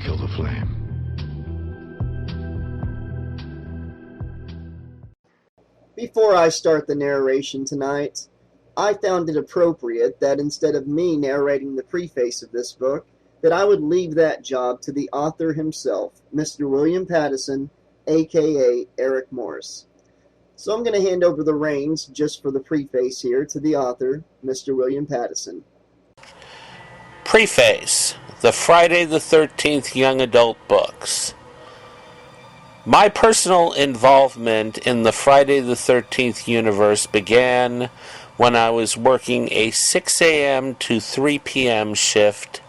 kill the flame. Before I start the narration tonight, I found it appropriate that instead of me narrating the preface of this book, that I would leave that job to the author himself, Mr. William Pattison, aka Eric Morse. So I'm going to hand over the reins, just for the preface here, to the author, Mr. William Pattison. Preface, the Friday the 13th Young Adult Books. My personal involvement in the Friday the 13th universe began when I was working a 6 a.m. to 3 p.m. shift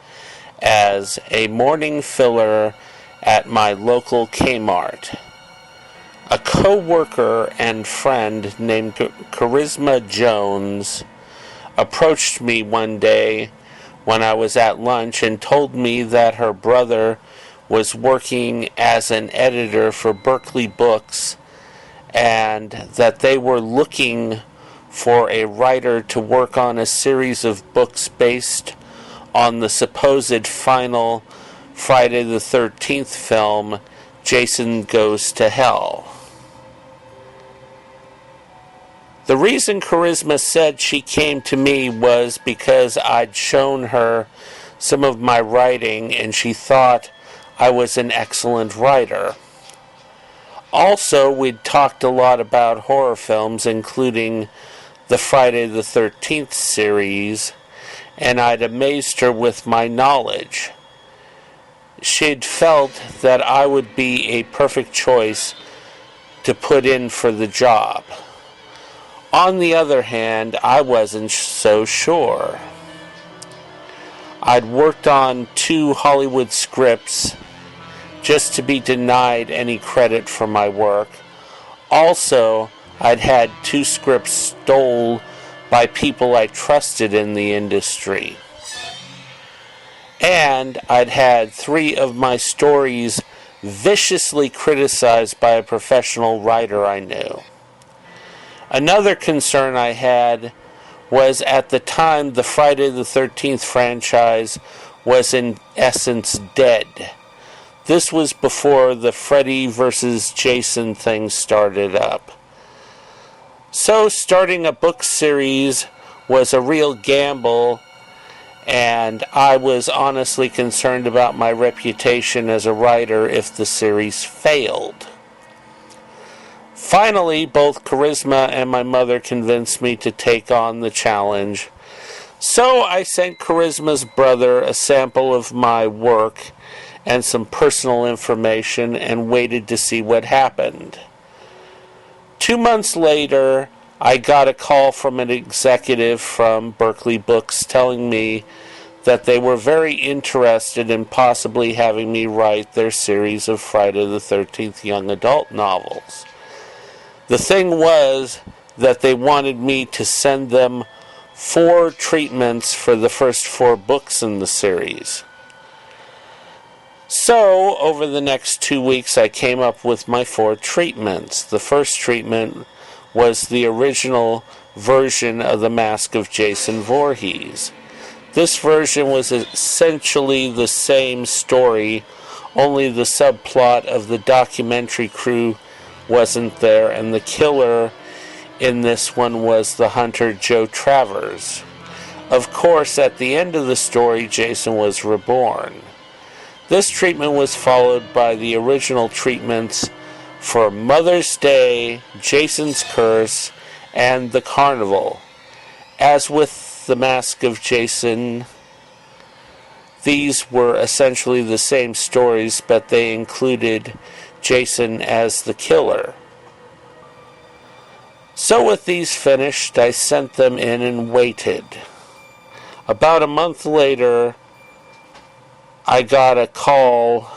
as a morning filler at my local Kmart. A co-worker and friend named Charisma Jones approached me one day when I was at lunch and told me that her brother was working as an editor for Berkeley Books and that they were looking for a writer to work on a series of books based on the supposed final Friday the 13th film, Jason Goes to Hell. The reason Charisma said she came to me was because I'd shown her some of my writing and she thought I was an excellent writer. Also, we'd talked a lot about horror films, including the Friday the 13th series, and I'd amazed her with my knowledge. She'd felt that I would be a perfect choice to put in for the job. On the other hand, I wasn't so sure. I'd worked on 2 Hollywood scripts just to be denied any credit for my work. Also, I'd had 2 scripts stolen by people I trusted in the industry. And I'd had 3 of my stories viciously criticized by a professional writer I knew. Another concern I had was at the time the Friday the 13th franchise was in essence dead. This was before the Freddy versus Jason thing started up. So starting a book series was a real gamble, and I was honestly concerned about my reputation as a writer if the series failed. Finally, both Charisma and my mother convinced me to take on the challenge. So I sent Charisma's brother a sample of my work and some personal information and waited to see what happened. 2 months later, I got a call from an executive from Berkeley Books telling me that they were very interested in possibly having me write their series of Friday the 13th young adult novels. The thing was that they wanted me to send them 4 treatments for the first 4 books in the series. So, over the next 2 weeks, I came up with my 4 treatments. The first treatment was the original version of The Mask of Jason Voorhees. This version was essentially the same story, only the subplot of the documentary crew wasn't there, and the killer in this one was the hunter Joe Travers. Of course, at the end of the story, Jason was reborn. This treatment was followed by the original treatments for Mother's Day, Jason's Curse, and The Carnival. As with The Mask of Jason, these were essentially the same stories, but they included Jason as the killer. So with these finished, I sent them in and waited. About a month later, I got a call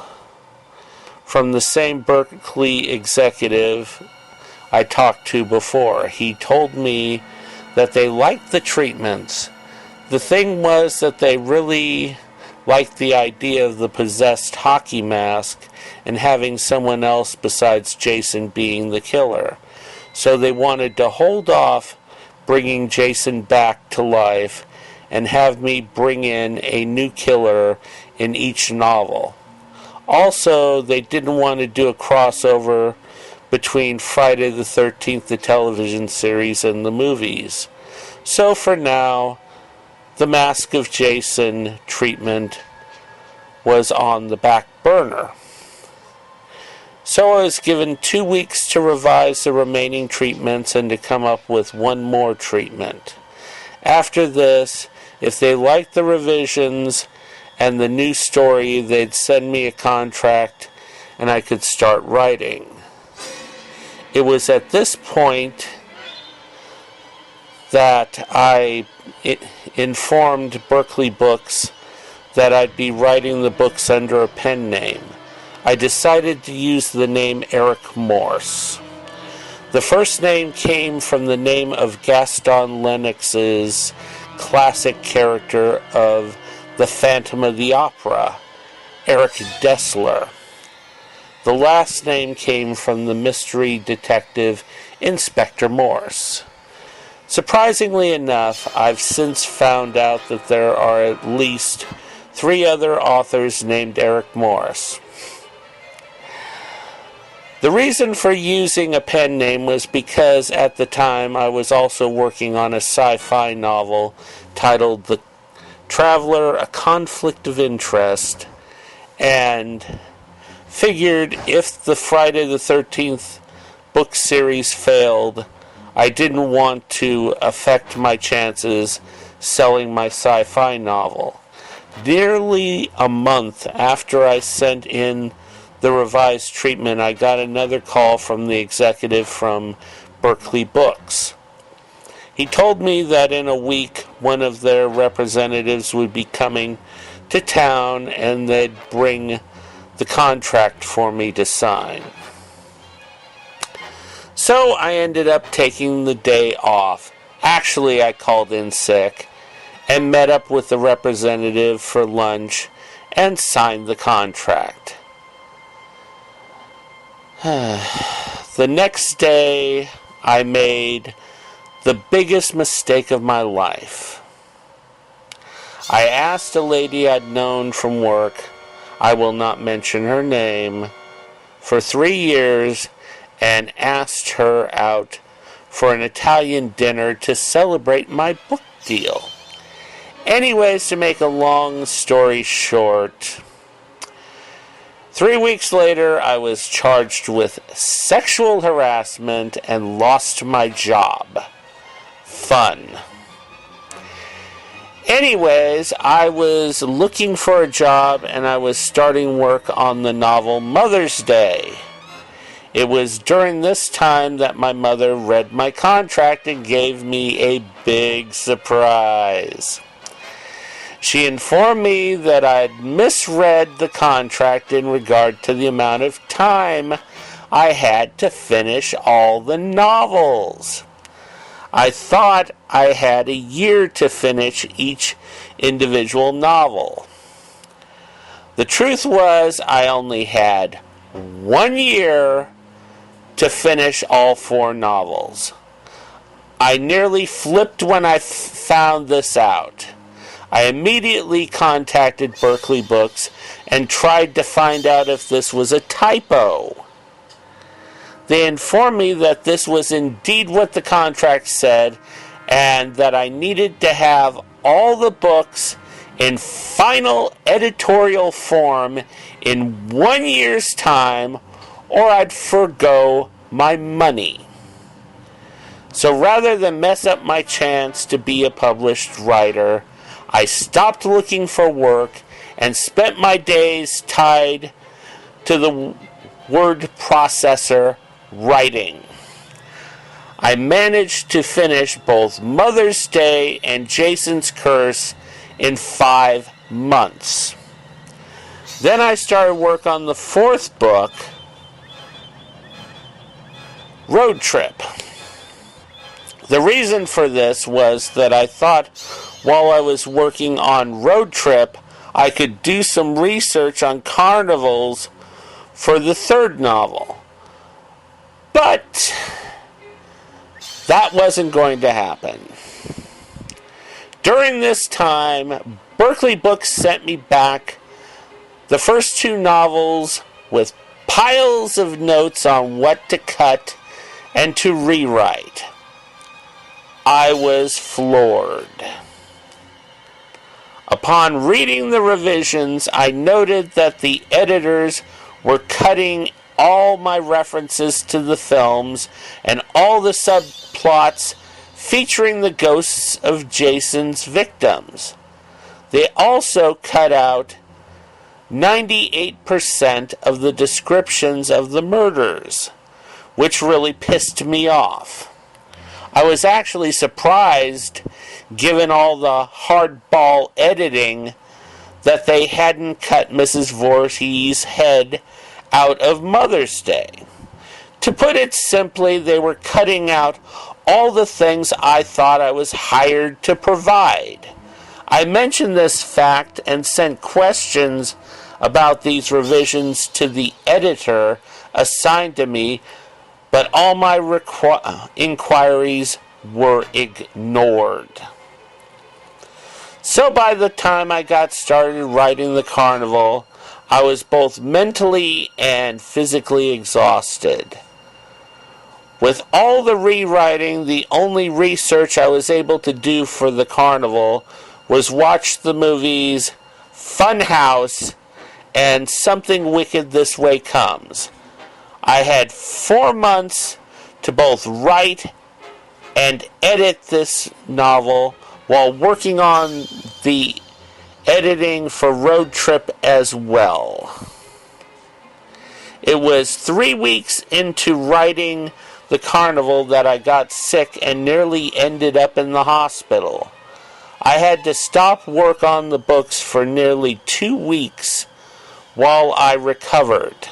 from the same Berkeley executive I talked to before. He told me that they liked the treatments. The thing was that they really liked the idea of the possessed hockey mask and having someone else besides Jason being the killer. So they wanted to hold off bringing Jason back to life and have me bring in a new killer in each novel. Also, they didn't want to do a crossover between Friday the 13th, the television series, and the movies. So for now, the Mask of Jason treatment was on the back burner. So I was given 2 weeks to revise the remaining treatments and to come up with one more treatment. After this, if they liked the revisions and the new story, they'd send me a contract and I could start writing. It was at this point that I informed Berkeley Books that I'd be writing the books under a pen name. I decided to use the name Eric Morse. The first name came from the name of Gaston Lennox's classic character of The Phantom of the Opera, Eric Dessler. The last name came from the mystery detective Inspector Morse. Surprisingly enough, I've since found out that there are at least 3 other authors named Eric Morse. The reason for using a pen name was because at the time I was also working on a sci-fi novel titled The Traveler, A Conflict of Interest, and figured if the Friday the 13th book series failed, I didn't want to affect my chances selling my sci-fi novel. Nearly a month after I sent in the revised treatment, I got another call from the executive from Berkeley Books. He told me that in a week one of their representatives would be coming to town and they'd bring the contract for me to sign. So I ended up taking the day off. Actually, I called in sick and met up with the representative for lunch and signed the contract. The next day, I made the biggest mistake of my life. I asked a lady I'd known from work, I will not mention her name, for 3 years, and asked her out for an Italian dinner to celebrate my book deal. Anyways, to make a long story short, 3 weeks later, I was charged with sexual harassment and lost my job. Fun. Anyways, I was looking for a job and I was starting work on the novel Mother's Day. It was during this time that my mother read my contract and gave me a big surprise. She informed me that I'd misread the contract in regard to the amount of time I had to finish all the novels. I thought I had a year to finish each individual novel. The truth was I only had 1 year to finish all 4 novels. I nearly flipped when I found this out. I immediately contacted Berkeley Books and tried to find out if this was a typo. They informed me that this was indeed what the contract said and that I needed to have all the books in final editorial form in 1 year's time or I'd forgo my money. So rather than mess up my chance to be a published writer, I stopped looking for work and spent my days tied to the word processor writing. I managed to finish both Mother's Day and Jason's Curse in 5 months. Then I started work on the 4th book, Road Trip. The reason for this was that I thought while I was working on Road Trip, I could do some research on carnivals for the 3rd novel. But that wasn't going to happen. During this time, Berkeley Books sent me back The first two novels with piles of notes on what to cut and to rewrite. I was floored. Upon reading the revisions, I noted that the editors were cutting all my references to the films and all the subplots featuring the ghosts of Jason's victims. They also cut out 98% of the descriptions of the murders, which really pissed me off. I was actually surprised, given all the hardball editing, that they hadn't cut Mrs. Voorhees' head out of Mother's Day. To put it simply, they were cutting out all the things I thought I was hired to provide. I mentioned this fact and sent questions about these revisions to the editor assigned to me, but all my inquiries were ignored. So by the time I got started writing the carnival, I was both mentally and physically exhausted. With all the rewriting, the only research I was able to do for the carnival was watch the movies Funhouse and Something Wicked This Way Comes. I had 4 months to both write and edit this novel while working on the editing for Road Trip as well. It was 3 weeks into writing the carnival that I got sick and nearly ended up in the hospital. I had to stop work on the books for nearly 2 weeks while I recovered.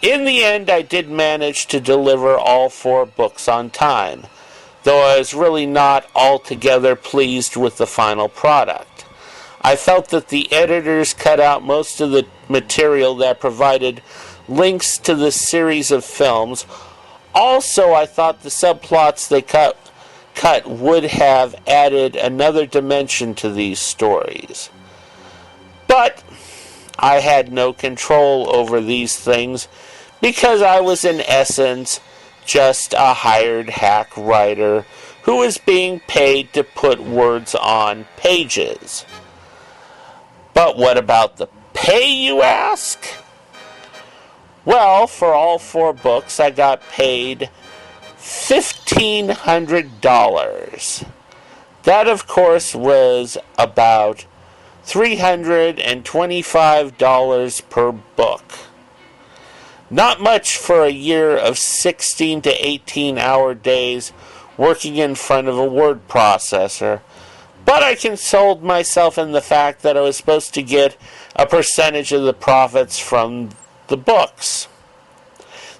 In the end, I did manage to deliver all 4 books on time, though I was really not altogether pleased with the final product. I felt that the editors cut out most of the material that provided links to the series of films. Also, I thought the subplots they cut would have added another dimension to these stories. But I had no control over these things because I was in essence just a hired hack writer who was being paid to put words on pages. But what about the pay, you ask? Well, for all 4 books, I got paid $1,500. That, of course, was about $325 per book. Not much for a year of 16 to 18-hour days working in front of a word processor, but I consoled myself in the fact that I was supposed to get a percentage of the profits from the books.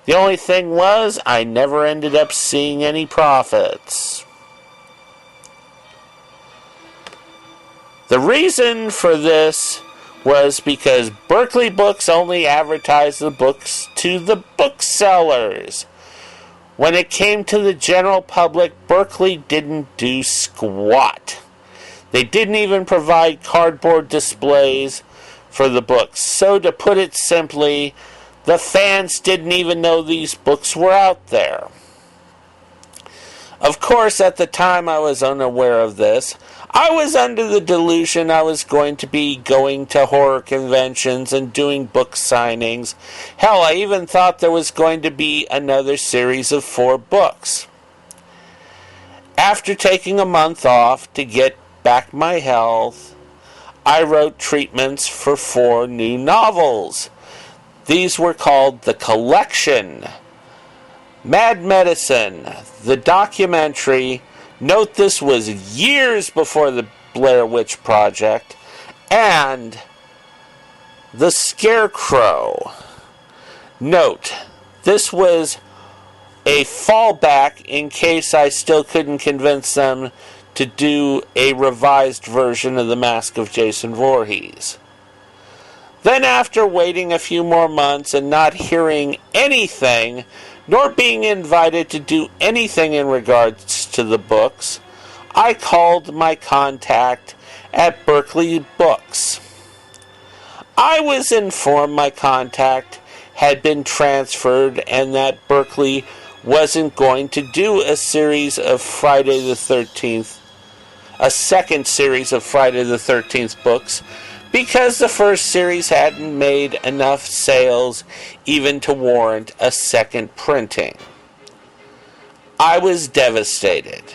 The only thing was, I never ended up seeing any profits. The reason for this was because Berkeley Books only advertised the books to the booksellers. When it came to the general public, Berkeley didn't do squat. They didn't even provide cardboard displays for the books. So to put it simply, the fans didn't even know these books were out there. Of course, at the time I was unaware of this. I was under the delusion I was going to be going to horror conventions and doing book signings. Hell, I even thought there was going to be another series of 4 books. After taking a month off to get back my health, I wrote treatments for 4 new novels. These were called The Collection, Mad Medicine, The Documentary. Note this was years before the Blair Witch Project, and The Scarecrow. Note, this was a fallback in case I still couldn't convince them to do a revised version of The Mask of Jason Voorhees. Then after waiting a few more months and not hearing anything, nor being invited to do anything in regards to the books, I called my contact at Berkeley Books. I was informed my contact had been transferred and that Berkley wasn't going to do a series of Friday the 13th, a second series of Friday the 13th books, because the first series hadn't made enough sales even to warrant a second printing. I was devastated,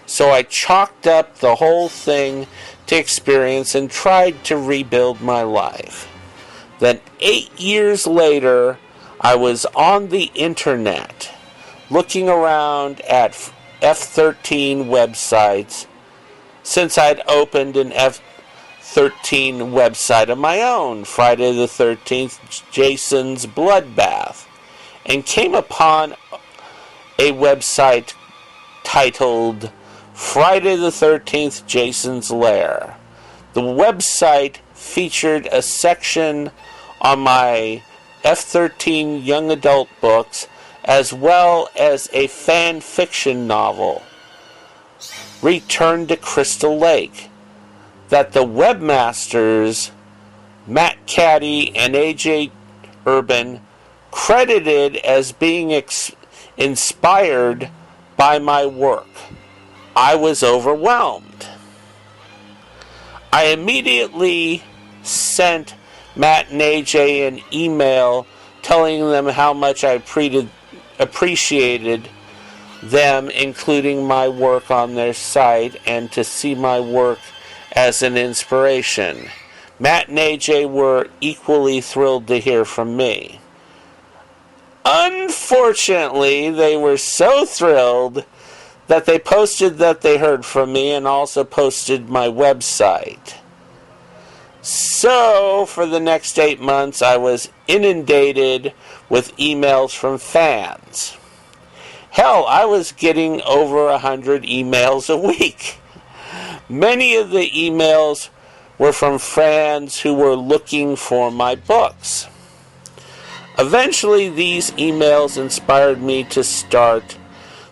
so I chalked up the whole thing to experience and tried to rebuild my life. Then 8 years later, I was on the internet, looking around at F13 websites, since I'd opened an F13 website of my own, Friday the 13th, Jason's Bloodbath, and came upon a website titled Friday the 13th, Jason's Lair. The website featured a section on my F13 young adult books, as well as a fan fiction novel, Return to Crystal Lake, that the webmasters, Matt Caddy and AJ Urban, credited as being inspired by my work. I was overwhelmed. I immediately sent Matt and AJ an email telling them how much I appreciated them including my work on their site and to see my work as an inspiration. Matt and AJ were equally thrilled to hear from me. Unfortunately, they were so thrilled that they posted that they heard from me and also posted my website. So, for the next 8 months, I was inundated with emails from fans. Hell, I was getting over 100 emails a week. Many of the emails were from fans who were looking for my books. Eventually, these emails inspired me to start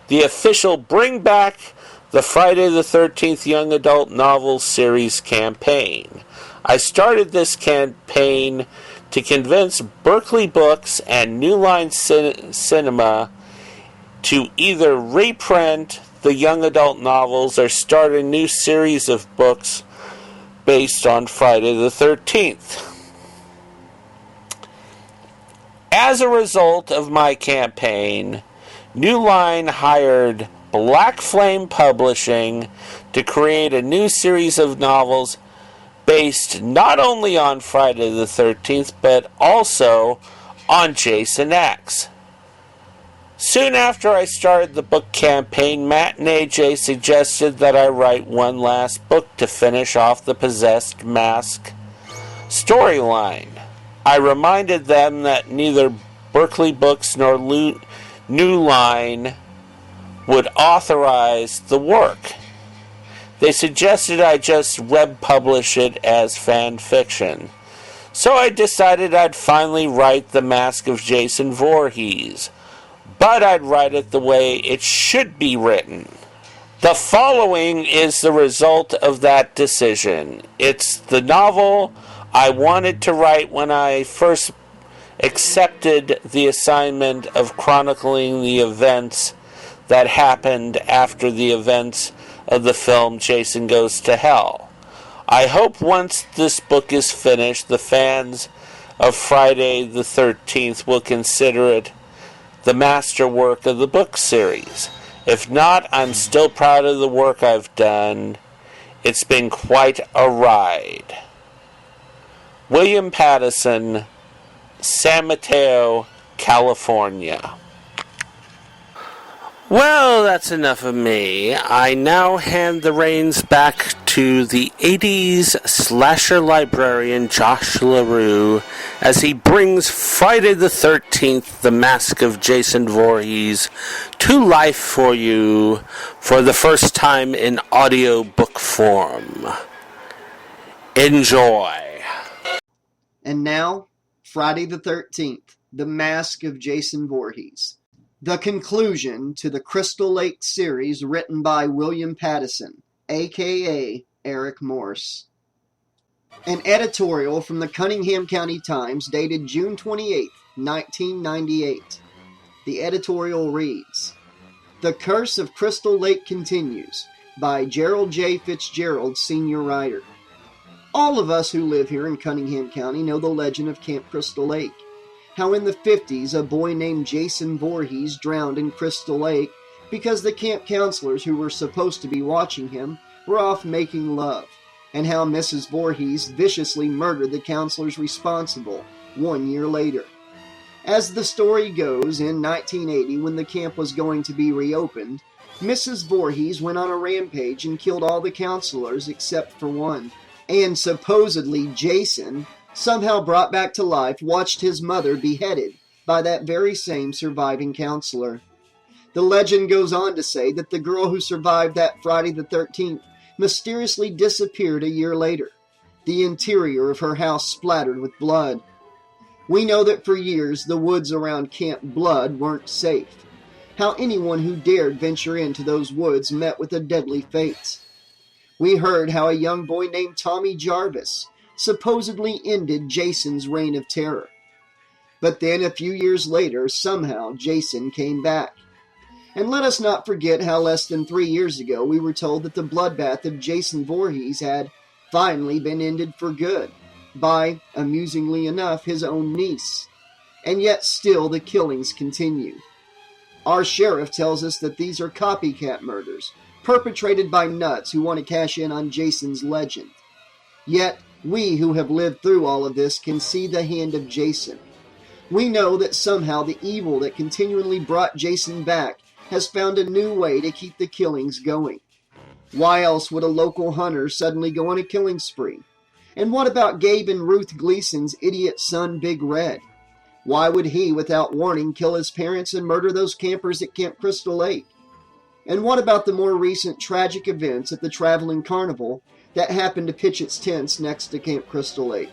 the official Bring Back the Friday the 13th Young Adult Novels Series campaign. I started this campaign to convince Berkley Books and New Line Cinema to either reprint the young adult novels or start a new series of books based on Friday the 13th. As a result of my campaign, New Line hired Black Flame Publishing to create a new series of novels based not only on Friday the 13th, but also on Jason X. Soon after I started the book campaign, Matt and AJ suggested that I write one last book to finish off the Possessed Mask storyline. I reminded them that neither Berkley Books nor New Line would authorize the work. They suggested I just web publish it as fan fiction. So I decided I'd finally write The Mask of Jason Voorhees, but I'd write it the way it should be written. The following is the result of that decision. It's the novel I wanted to write when I first accepted the assignment of chronicling the events that happened after the events of the film Jason Goes to Hell. I hope once this book is finished, the fans of Friday the 13th will consider it the masterwork of the book series. If not, I'm still proud of the work I've done. It's been quite a ride. William Pattison, San Mateo, California. Well, that's enough of me. I now hand the reins back to the 80s slasher librarian Josh LaRue as he brings Friday the 13th, The Mask of Jason Voorhees, to life for you for the first time in audiobook form. Enjoy. And now, Friday the 13th, The Mask of Jason Voorhees. The conclusion to the Crystal Lake series written by William Pattison, a.k.a. Eric Morse. An editorial from the Cunningham County Times dated June 28, 1998. The editorial reads, "The Curse of Crystal Lake Continues" by Gerald J. Fitzgerald, senior writer. All of us who live here in Cunningham County know the legend of Camp Crystal Lake. How in the 50s a boy named Jason Voorhees drowned in Crystal Lake because the camp counselors who were supposed to be watching him were off making love, and how Mrs. Voorhees viciously murdered the counselors responsible 1 year later. As the story goes, in 1980, when the camp was going to be reopened, Mrs. Voorhees went on a rampage and killed all the counselors except for one. And supposedly Jason, somehow brought back to life, watched his mother beheaded by that very same surviving counselor. The legend goes on to say that the girl who survived that Friday the 13th mysteriously disappeared a year later, the interior of her house splattered with blood. We know that for years the woods around Camp Blood weren't safe. How anyone who dared venture into those woods met with a deadly fate. We heard how a young boy named Tommy Jarvis supposedly ended Jason's reign of terror. But then a few years later, somehow Jason came back. And let us not forget how less than 3 years ago we were told that the bloodbath of Jason Voorhees had finally been ended for good by, amusingly enough, his own niece. And yet still the killings continue. Our sheriff tells us that these are copycat murders, perpetrated by nuts who want to cash in on Jason's legend. Yet, we who have lived through all of this can see the hand of Jason. We know that somehow the evil that continually brought Jason back has found a new way to keep the killings going. Why else would a local hunter suddenly go on a killing spree? And what about Gabe and Ruth Gleason's idiot son, Big Red? Why would he, without warning, kill his parents and murder those campers at Camp Crystal Lake? And what about the more recent tragic events at the Traveling Carnival that happened to pitch its tents next to Camp Crystal Lake?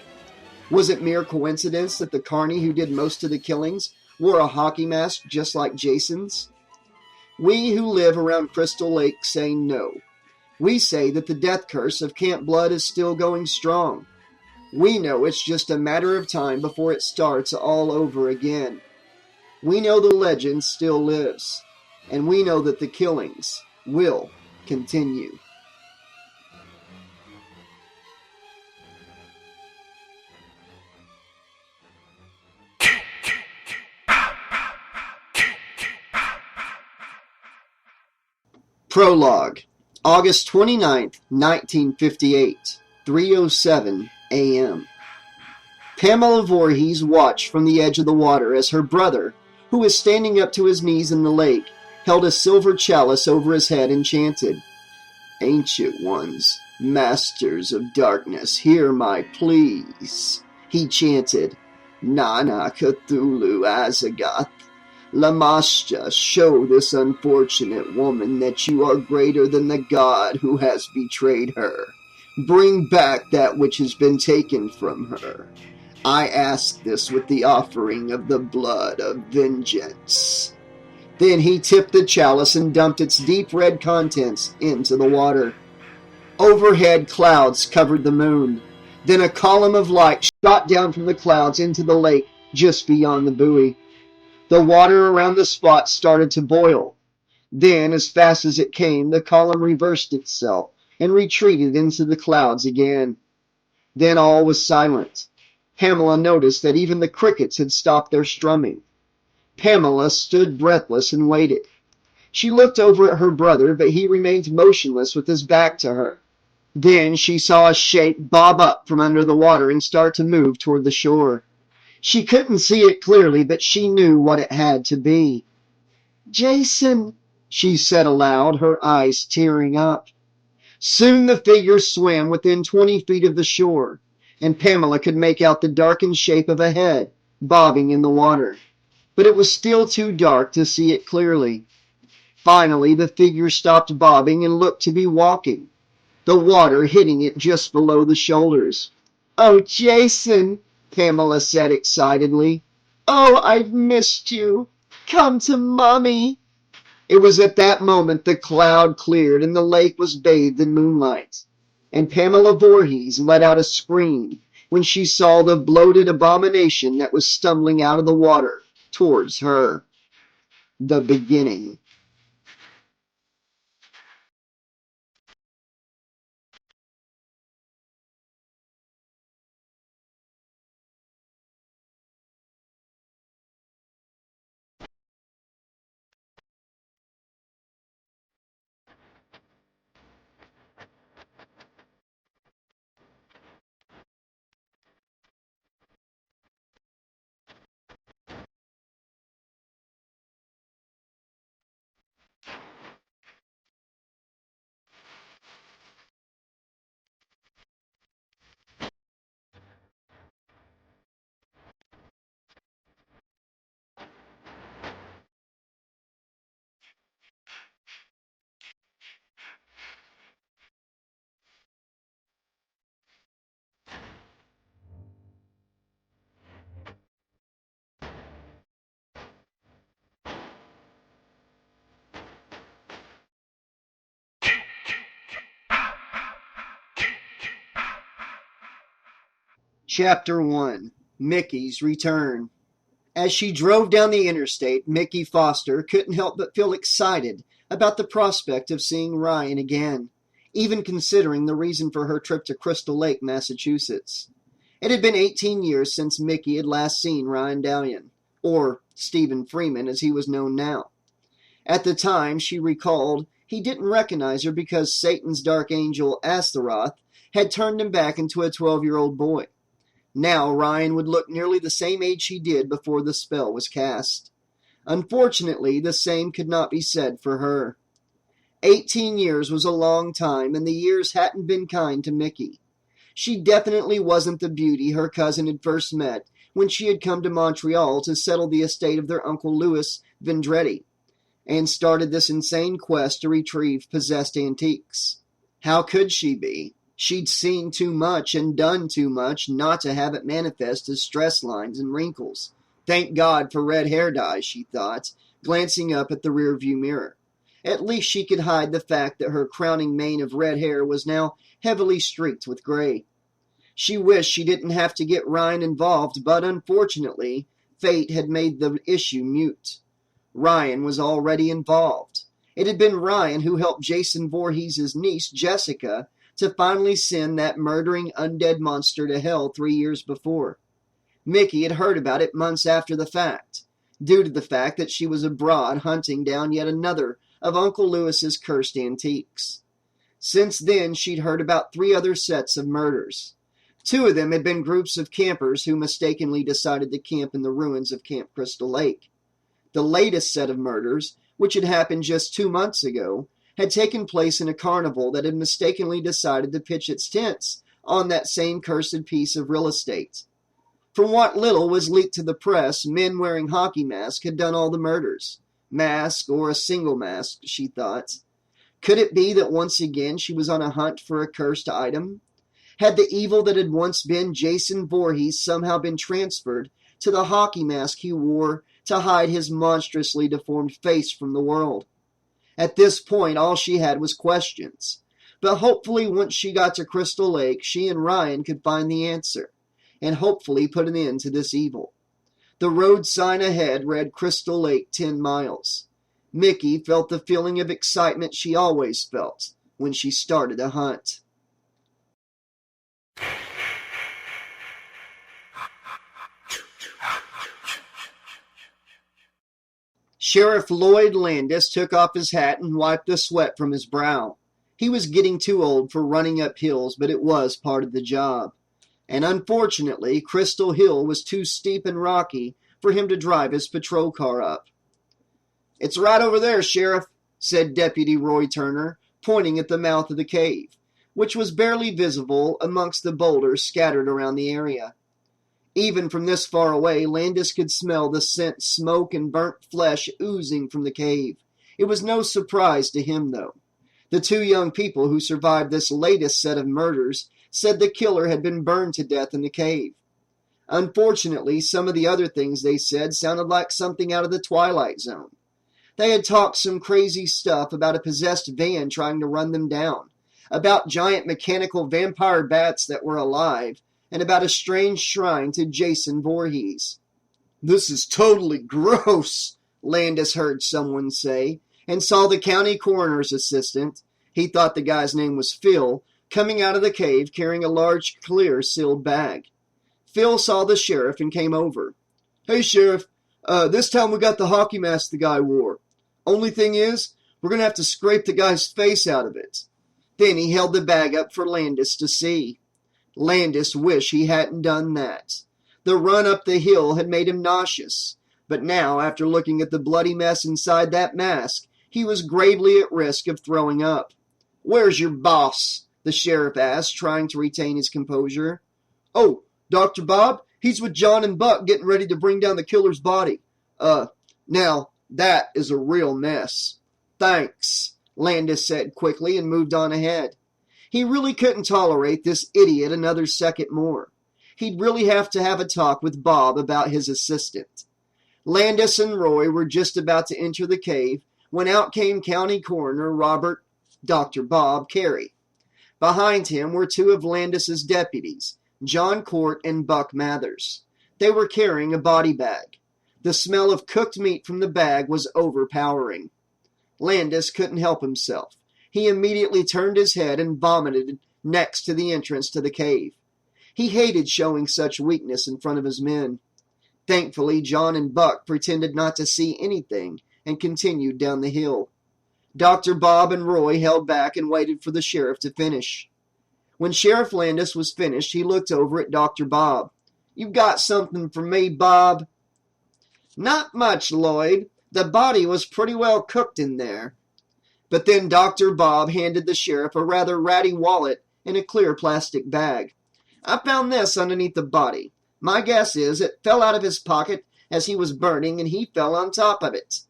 Was it mere coincidence that the carny who did most of the killings wore a hockey mask just like Jason's? We who live around Crystal Lake say no. We say that the death curse of Camp Blood is still going strong. We know it's just a matter of time before it starts all over again. We know the legend still lives, and we know that the killings will continue. Prologue, August 29th, 1958, 3:07 a.m. Pamela Voorhees watched from the edge of the water as her brother, who was standing up to his knees in the lake, held a silver chalice over his head and chanted, "Ancient ones, masters of darkness, hear my pleas." He chanted, "Nana Cthulhu Azagoth, Lamashta, show this unfortunate woman that you are greater than the God who has betrayed her. Bring back that which has been taken from her. I ask this with the offering of the blood of vengeance." Then he tipped the chalice and dumped its deep red contents into the water. Overhead clouds covered the moon. Then a column of light shot down from the clouds into the lake just beyond the buoy. The water around the spot started to boil. Then, as fast as it came, the column reversed itself and retreated into the clouds again. Then all was silent. Pamela noticed that even the crickets had stopped their strumming. Pamela stood breathless and waited. She looked over at her brother, but he remained motionless with his back to her. Then she saw a shape bob up from under the water and start to move toward the shore. She couldn't see it clearly, but she knew what it had to be. "Jason," she said aloud, her eyes tearing up. Soon the figure swam within 20 feet of the shore, and Pamela could make out the darkened shape of a head bobbing in the water. But it was still too dark to see it clearly. Finally, the figure stopped bobbing and looked to be walking, the water hitting it just below the shoulders. "Oh, Jason," Pamela said excitedly. "Oh, I've missed you. Come to Mommy." It was at that moment the cloud cleared and the lake was bathed in moonlight. and Pamela Voorhees let out a scream when she saw the bloated abomination that was stumbling out of the water towards her. The beginning. Chapter 1. Micki's Return. As she drove down the interstate, Micki Foster couldn't help but feel excited about the prospect of seeing Ryan again, even considering the reason for her trip to Crystal Lake, Massachusetts. It had been 18 years since Micki had last seen Ryan Dallion, or Stephen Freeman as he was known now. At the time, she recalled he didn't recognize her because Satan's dark angel Astaroth had turned him back into a 12-year-old boy. Now Ryan would look nearly the same age he did before the spell was cast. Unfortunately, the same could not be said for her. 18 years was a long time, and the years hadn't been kind to Micki. She definitely wasn't the beauty her cousin had first met when she had come to Montreal to settle the estate of their Uncle Louis Vendretti, and started this insane quest to retrieve possessed antiques. How could she be? She'd seen too much and done too much not to have it manifest as stress lines and wrinkles. Thank God for red hair dye, she thought, glancing up at the rearview mirror. At least she could hide the fact that her crowning mane of red hair was now heavily streaked with gray. She wished she didn't have to get Ryan involved, but unfortunately, fate had made the issue moot. Ryan was already involved. It had been Ryan who helped Jason Voorhees' niece, Jessica, to finally send that murdering undead monster to hell 3 years before. Micki had heard about it months after the fact, due to the fact that she was abroad hunting down yet another of Uncle Louis's cursed antiques. Since then, she'd heard about 3 other sets of murders. 2 of them had been groups of campers who mistakenly decided to camp in the ruins of Camp Crystal Lake. The latest set of murders, which had happened just 2 months ago, had taken place in a carnival that had mistakenly decided to pitch its tents on that same cursed piece of real estate. From what little was leaked to the press, men wearing hockey masks had done all the murders. Mask or a single mask, she thought. Could it be that once again she was on a hunt for a cursed item? Had the evil that had once been Jason Voorhees somehow been transferred to the hockey mask he wore to hide his monstrously deformed face from the world? At this point, all she had was questions. But hopefully once she got to Crystal Lake, she and Ryan could find the answer, and hopefully put an end to this evil. The road sign ahead read Crystal Lake 10 miles. Micki felt the feeling of excitement she always felt when she started a hunt. Sheriff Lloyd Landis took off his hat and wiped the sweat from his brow. He was getting too old for running up hills, but it was part of the job. And unfortunately, Crystal Hill was too steep and rocky for him to drive his patrol car up. "It's right over there, Sheriff," said Deputy Roy Turner, pointing at the mouth of the cave, which was barely visible amongst the boulders scattered around the area. Even from this far away, Landis could smell the scent smoke and burnt flesh oozing from the cave. It was no surprise to him, though. The 2 young people who survived this latest set of murders said the killer had been burned to death in the cave. Unfortunately, some of the other things they said sounded like something out of the Twilight Zone. They had talked some crazy stuff about a possessed van trying to run them down, about giant mechanical vampire bats that were alive, and about a strange shrine to Jason Voorhees. "This is totally gross," Landis heard someone say, and saw the county coroner's assistant, he thought the guy's name was Phil, coming out of the cave carrying a large, clear, sealed bag. Phil saw the sheriff and came over. "Hey, Sheriff, this time we got the hockey mask the guy wore. Only thing is, we're going to have to scrape the guy's face out of it." Then he held the bag up for Landis to see. Landis wished he hadn't done that. The run up the hill had made him nauseous, but now, after looking at the bloody mess inside that mask, he was gravely at risk of throwing up. "Where's your boss?" the sheriff asked, trying to retain his composure. "Oh, Dr. Bob? He's with John and Buck getting ready to bring down the killer's body. Now, that is a real mess." "Thanks," Landis said quickly and moved on ahead. He really couldn't tolerate this idiot another second more. He'd really have to have a talk with Bob about his assistant. Landis and Roy were just about to enter the cave when out came County Coroner Dr. Bob Carey. Behind him were two of Landis's deputies, John Court and Buck Mathers. They were carrying a body bag. The smell of cooked meat from the bag was overpowering. Landis couldn't help himself. He immediately turned his head and vomited next to the entrance to the cave. He hated showing such weakness in front of his men. Thankfully, John and Buck pretended not to see anything and continued down the hill. Dr. Bob and Roy held back and waited for the sheriff to finish. When Sheriff Landis was finished, he looked over at Dr. Bob. "You got something for me, Bob?" "Not much, Lloyd. The body was pretty well cooked in there." But then Dr. Bob handed the sheriff a rather ratty wallet and a clear plastic bag. "I found this underneath the body. My guess is it fell out of his pocket as he was burning and he fell on top of it."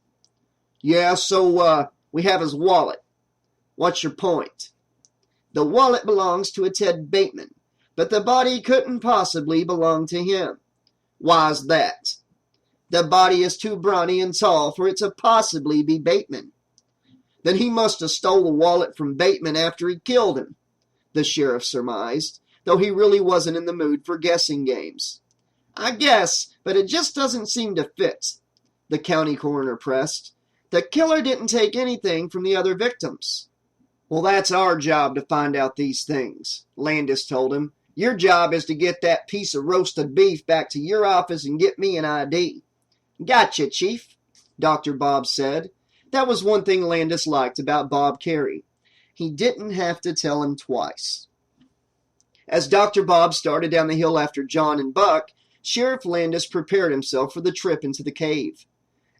"Yeah, so, we have his wallet. What's your point?" "The wallet belongs to a Ted Bateman, but the body couldn't possibly belong to him." "Why's that?" "The body is too brawny and tall for it to possibly be Bateman." "Then he must have stole the wallet from Bateman after he killed him," the sheriff surmised, though he really wasn't in the mood for guessing games. "I guess, but it just doesn't seem to fit," the county coroner pressed. "The killer didn't take anything from the other victims." "Well, that's our job to find out these things," Landis told him. "Your job is to get that piece of roasted beef back to your office and get me an ID." "Gotcha, Chief," Dr. Bob said. That was one thing Landis liked about Bob Carey. He didn't have to tell him twice. As Dr. Bob started down the hill after John and Buck, Sheriff Landis prepared himself for the trip into the cave.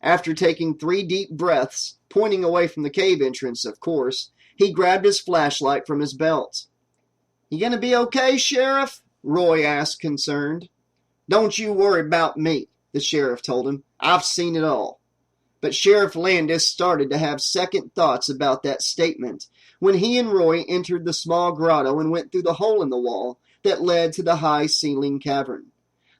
After taking 3 deep breaths, pointing away from the cave entrance, of course, he grabbed his flashlight from his belt. "You gonna be okay, Sheriff?" Roy asked, concerned. "Don't you worry about me," the sheriff told him. "I've seen it all." But Sheriff Landis started to have second thoughts about that statement when he and Roy entered the small grotto and went through the hole in the wall that led to the high-ceiling cavern.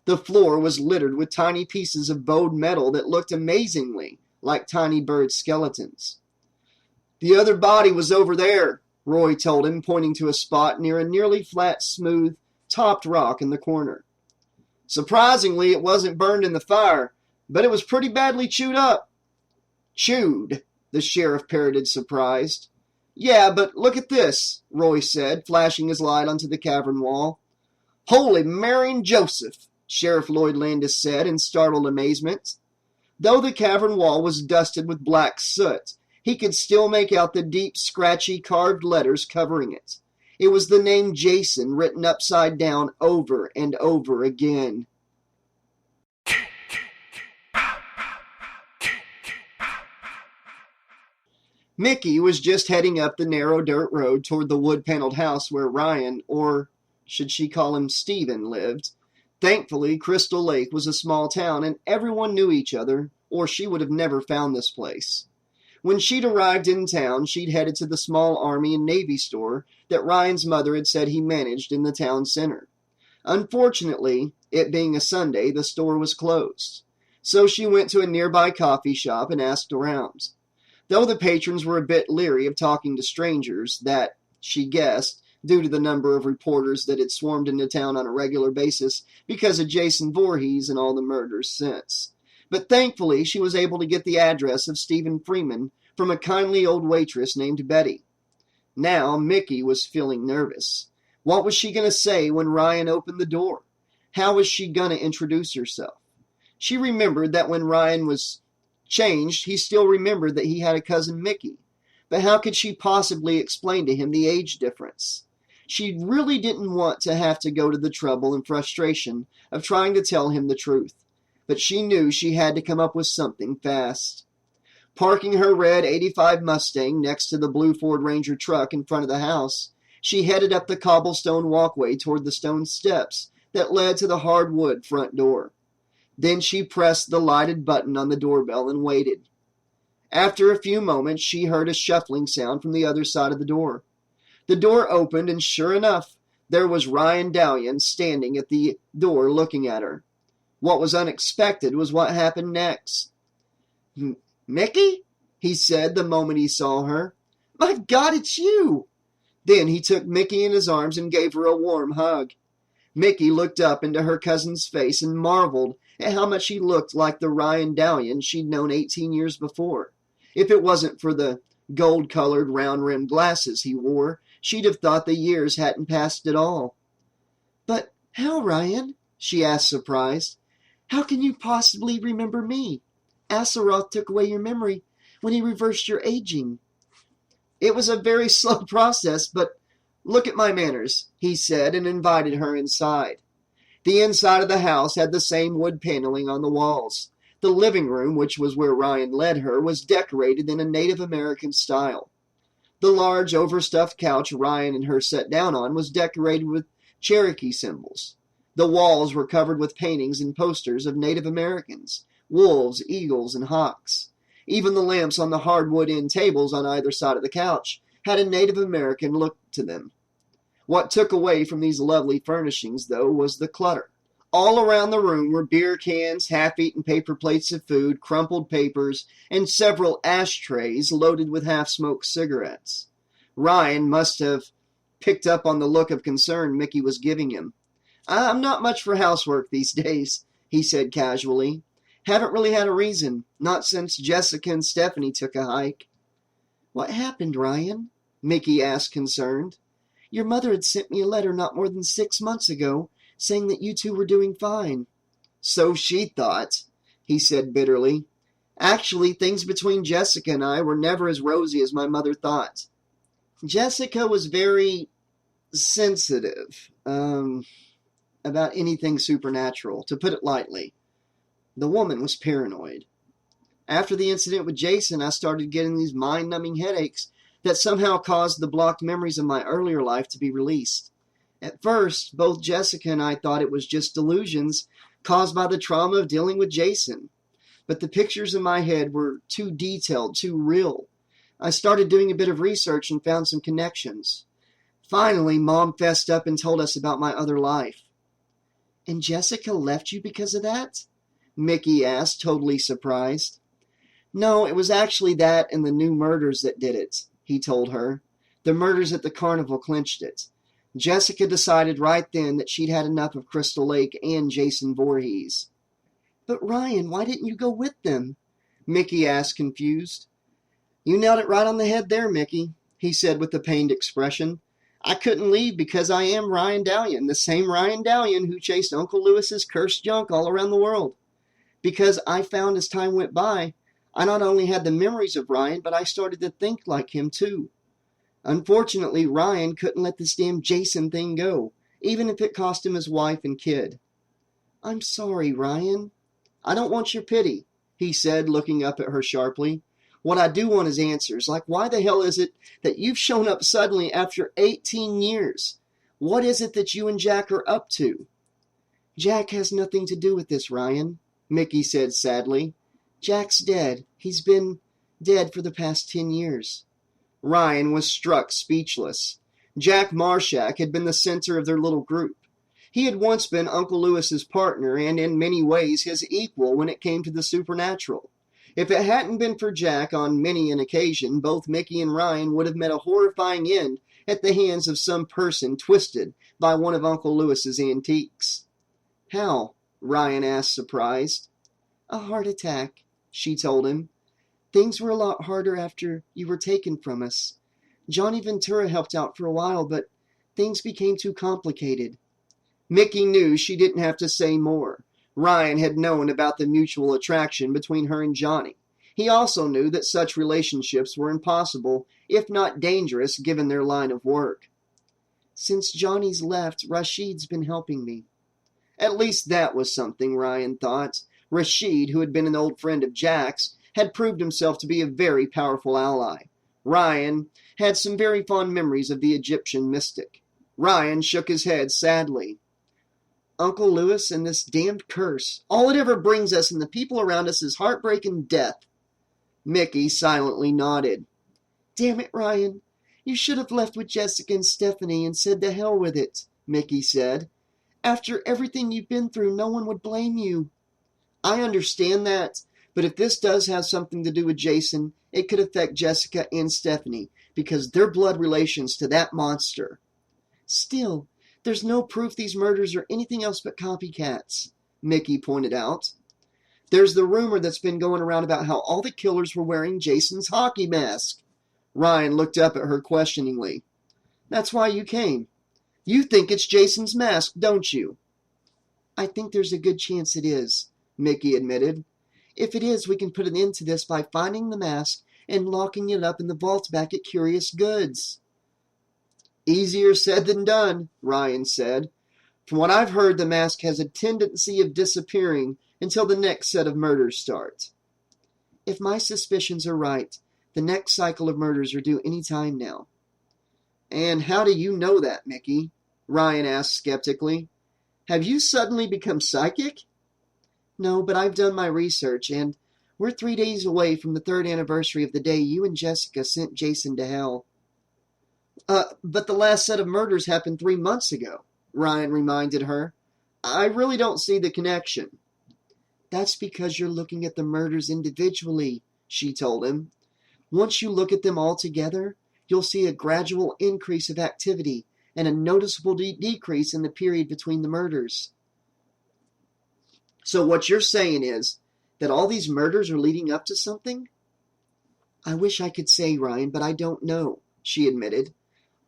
The floor was littered with tiny pieces of bowed metal that looked amazingly like tiny bird skeletons. "The other body was over there," Roy told him, pointing to a spot near a nearly flat, smooth, topped rock in the corner. "Surprisingly, it wasn't burned in the fire, but it was pretty badly chewed up." "Chewed?" the sheriff parroted, surprised. "Yeah, but look at this," Roy said, flashing his light onto the cavern wall. "Holy Mary and Joseph," Sheriff Lloyd Landis said in startled amazement. Though the cavern wall was dusted with black soot, he could still make out the deep, scratchy, carved letters covering it. It was the name Jason written upside down over and over again. Micki was just heading up the narrow dirt road toward the wood-paneled house where Ryan, or should she call him Stephen, lived. Thankfully, Crystal Lake was a small town and everyone knew each other, or she would have never found this place. When she'd arrived in town, she'd headed to the small Army and Navy store that Ryan's mother had said he managed in the town center. Unfortunately, it being a Sunday, the store was closed. So she went to a nearby coffee shop and asked around. Though the patrons were a bit leery of talking to strangers that, she guessed, due to the number of reporters that had swarmed into town on a regular basis because of Jason Voorhees and all the murders since. But thankfully, she was able to get the address of Stephen Freeman from a kindly old waitress named Betty. Now, Micki was feeling nervous. What was she going to say when Ryan opened the door? How was she going to introduce herself? She remembered that when Ryan was changed, he still remembered that he had a cousin Micki. But how could she possibly explain to him the age difference? She really didn't want to have to go to the trouble and frustration of trying to tell him the truth. But she knew she had to come up with something fast. Parking her red '85 Mustang next to the blue Ford Ranger truck in front of the house, she headed up the cobblestone walkway toward the stone steps that led to the hardwood front door. Then she pressed the lighted button on the doorbell and waited. After a few moments, she heard a shuffling sound from the other side of the door. The door opened, and sure enough, there was Ryan Dallion standing at the door looking at her. What was unexpected was what happened next. "Micki?" he said the moment he saw her. "My God, it's you!" Then he took Micki in his arms and gave her a warm hug. Micki looked up into her cousin's face and marveled at how much he looked like the Ryan Dallion she'd known 18 years before. If it wasn't for the gold-colored, round-rimmed glasses he wore, she'd have thought the years hadn't passed at all. "But how, Ryan?" she asked, surprised. "How can you possibly remember me? Asaroth took away your memory when he reversed your aging." "It was a very slow process, but look at my manners," he said, and invited her inside. The inside of the house had the same wood paneling on the walls. The living room, which was where Ryan led her, was decorated in a Native American style. The large, overstuffed couch Ryan and her sat down on was decorated with Cherokee symbols. The walls were covered with paintings and posters of Native Americans, wolves, eagles, and hawks. Even the lamps on the hardwood end tables on either side of the couch had a Native American look to them. What took away from these lovely furnishings, though, was the clutter. All around the room were beer cans, half-eaten paper plates of food, crumpled papers, and several ashtrays loaded with half-smoked cigarettes. Ryan must have picked up on the look of concern Micki was giving him. "I'm not much for housework these days," he said casually. "Haven't really had a reason, not since Jessica and Stephanie took a hike." "What happened, Ryan?" Micki asked, concerned. "Your mother had sent me a letter not more than 6 months ago, saying that you two were doing fine." "So she thought," he said bitterly. "Actually, things between Jessica and I were never as rosy as my mother thought. Jessica was very sensitive about anything supernatural, to put it lightly. The woman was paranoid. After the incident with Jason, I started getting these mind-numbing headaches that somehow caused the blocked memories of my earlier life to be released. At first, both Jessica and I thought it was just delusions caused by the trauma of dealing with Jason. But the pictures in my head were too detailed, too real. I started doing a bit of research and found some connections. Finally, Mom fessed up and told us about my other life." "And Jessica left you because of that?" Micki asked, totally surprised. "No, it was actually that and the new murders that did it," he told her. "The murders at the carnival clinched it. Jessica decided right then that she'd had enough of Crystal Lake and Jason Voorhees." "But Ryan, why didn't you go with them?" Micki asked, confused. "You nailed it right on the head there, Micki," he said with a pained expression. "I couldn't leave because I am Ryan Dallion, the same Ryan Dallion who chased Uncle Lewis's cursed junk all around the world. Because I found as time went by, I not only had the memories of Ryan, but I started to think like him too. Unfortunately, Ryan couldn't let this damn Jason thing go, even if it cost him his wife and kid." "I'm sorry, Ryan." "I don't want your pity," he said, looking up at her sharply. "What I do want is answers, like why the hell is it that you've shown up suddenly after 18 years? What is it that you and Jack are up to?" "Jack has nothing to do with this, Ryan," Micki said sadly. "Jack's dead. He's been dead for the past 10 years. Ryan was struck speechless. Jack Marshak had been the center of their little group. He had once been Uncle Lewis's partner and in many ways his equal when it came to the supernatural. If it hadn't been for Jack, on many an occasion, both Micki and Ryan would have met a horrifying end at the hands of some person twisted by one of Uncle Lewis's antiques. How? Ryan asked, surprised. A heart attack, she told him. Things were a lot harder after you were taken from us. Johnny Ventura helped out for a while, but things became too complicated. Micki knew she didn't have to say more. Ryan had known about the mutual attraction between her and Johnny. He also knew that such relationships were impossible, if not dangerous, given their line of work. Since Johnny's left, Rashid's been helping me. At least that was something, Ryan thought. Rashid, who had been an old friend of Jack's, had proved himself to be a very powerful ally. Ryan had some very fond memories of the Egyptian mystic. Ryan shook his head sadly. Uncle Lewis and this damned curse. All it ever brings us and the people around us is heartbreak and death. Micki silently nodded. Damn it, Ryan. You should have left with Jessica and Stephanie and said to hell with it, Micki said. After everything you've been through, no one would blame you. I understand that, but if this does have something to do with Jason, it could affect Jessica and Stephanie, because they're blood relations to that monster. Still, there's no proof these murders are anything else but copycats, Micki pointed out. There's the rumor that's been going around about how all the killers were wearing Jason's hockey mask. Ryan looked up at her questioningly. That's why you came. You think it's Jason's mask, don't you? I think there's a good chance it is, Micki admitted. If it is, we can put an end to this by finding the mask and locking it up in the vault back at Curious Goods. Easier said than done, Ryan said. From what I've heard, the mask has a tendency of disappearing until the next set of murders start. If my suspicions are right, the next cycle of murders are due any time now. And how do you know that, Micki? Ryan asked skeptically. Have you suddenly become psychic? No, but I've done my research, and we're 3 days away from the 3rd anniversary of the day you and Jessica sent Jason to hell. But the last set of murders happened 3 months ago, Ryan reminded her. I really don't see the connection. That's because you're looking at the murders individually, she told him. Once you look at them all together, you'll see a gradual increase of activity and a noticeable decrease in the period between the murders. So what you're saying is that all these murders are leading up to something? I wish I could say, Ryan, but I don't know, she admitted.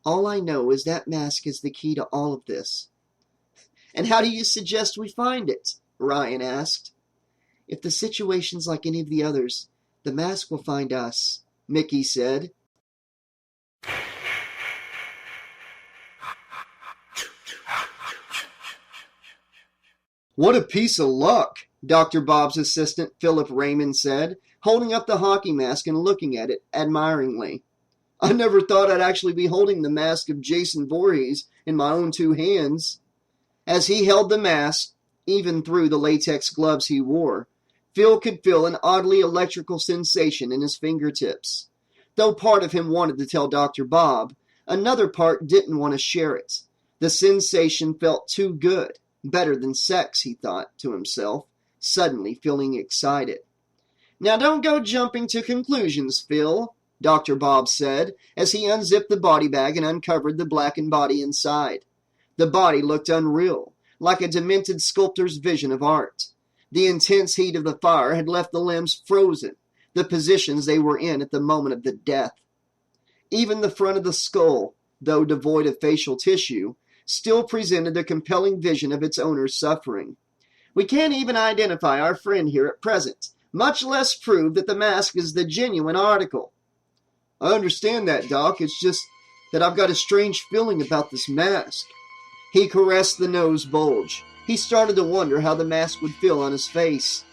All I know is that mask is the key to all of this. And how do you suggest we find it? Ryan asked. If the situation's like any of the others, the mask will find us, Micki said. What a piece of luck, Dr. Bob's assistant Philip Raymond said, holding up the hockey mask and looking at it admiringly. I never thought I'd actually be holding the mask of Jason Voorhees in my own 2 hands. As he held the mask, even through the latex gloves he wore, Phil could feel an oddly electrical sensation in his fingertips. Though part of him wanted to tell Dr. Bob, another part didn't want to share it. The sensation felt too good, better than sex, he thought to himself, suddenly feeling excited. Now don't go jumping to conclusions, Phil, Dr. Bob said, as he unzipped the body bag and uncovered the blackened body inside. The body looked unreal, like a demented sculptor's vision of art. The intense heat of the fire had left the limbs frozen, the positions they were in at the moment of the death. Even the front of the skull, though devoid of facial tissue, still presented a compelling vision of its owner's suffering. We can't even identify our friend here at present, much less prove that the mask is the genuine article. I understand that, Doc. It's just that I've got a strange feeling about this mask. He caressed the nose bulge. He started to wonder how the mask would feel on his face.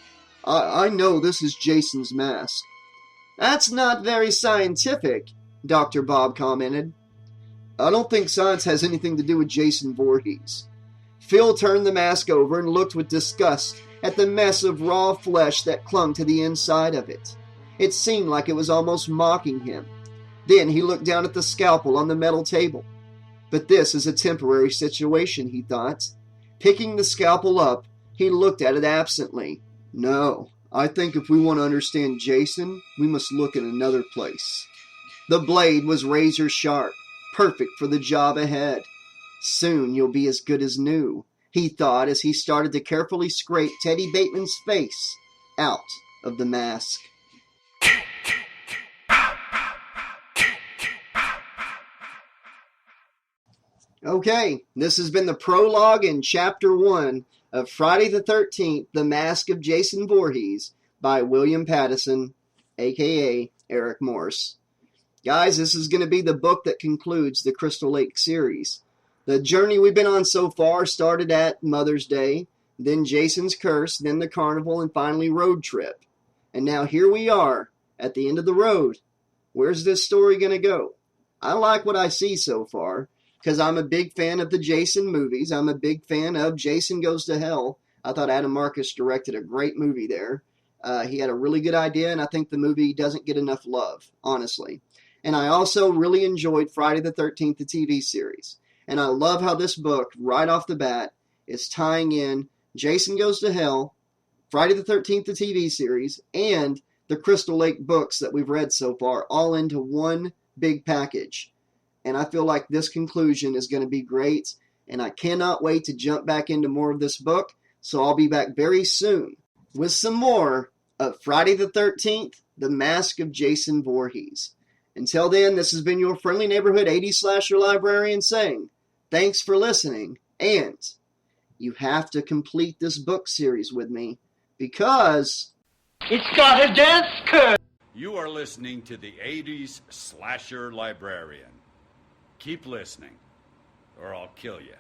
I know this is Jason's mask. That's not very scientific, Dr. Bob commented. I don't think science has anything to do with Jason Voorhees. Phil turned the mask over and looked with disgust at the mess of raw flesh that clung to the inside of it. It seemed like it was almost mocking him. Then he looked down at the scalpel on the metal table. But this is a temporary situation, he thought. Picking the scalpel up, he looked at it absently. No, I think if we want to understand Jason, we must look in another place. The blade was razor sharp, perfect for the job ahead. Soon you'll be as good as new, he thought as he started to carefully scrape Teddy Bateman's face out of the mask. Okay, this has been the prologue in Chapter 1 of Friday the 13th, The Mask of Jason Voorhees by William Pattison, a.k.a. Eric Morse. Guys, this is going to be the book that concludes the Crystal Lake series. The journey we've been on so far started at Mother's Day, then Jason's Curse, then the Carnival, and finally Road Trip. And now here we are, at the end of the road. Where's this story going to go? I like what I see so far, because I'm a big fan of the Jason movies. I'm a big fan of Jason Goes to Hell. I thought Adam Marcus directed a great movie there. He had a really good idea, and I think the movie doesn't get enough love, honestly. And I also really enjoyed Friday the 13th, the TV series. And I love how this book, right off the bat, is tying in Jason Goes to Hell, Friday the 13th, the TV series, and the Crystal Lake books that we've read so far, all into one big package. And I feel like this conclusion is going to be great, and I cannot wait to jump back into more of this book, so I'll be back very soon with some more of Friday the 13th, The Mask of Jason Voorhees. Until then, this has been your friendly neighborhood 80s slasher librarian saying, thanks for listening, and you have to complete this book series with me, because it's got a death curse! You are listening to the 80s Slasher Librarian. Keep listening, or I'll kill you.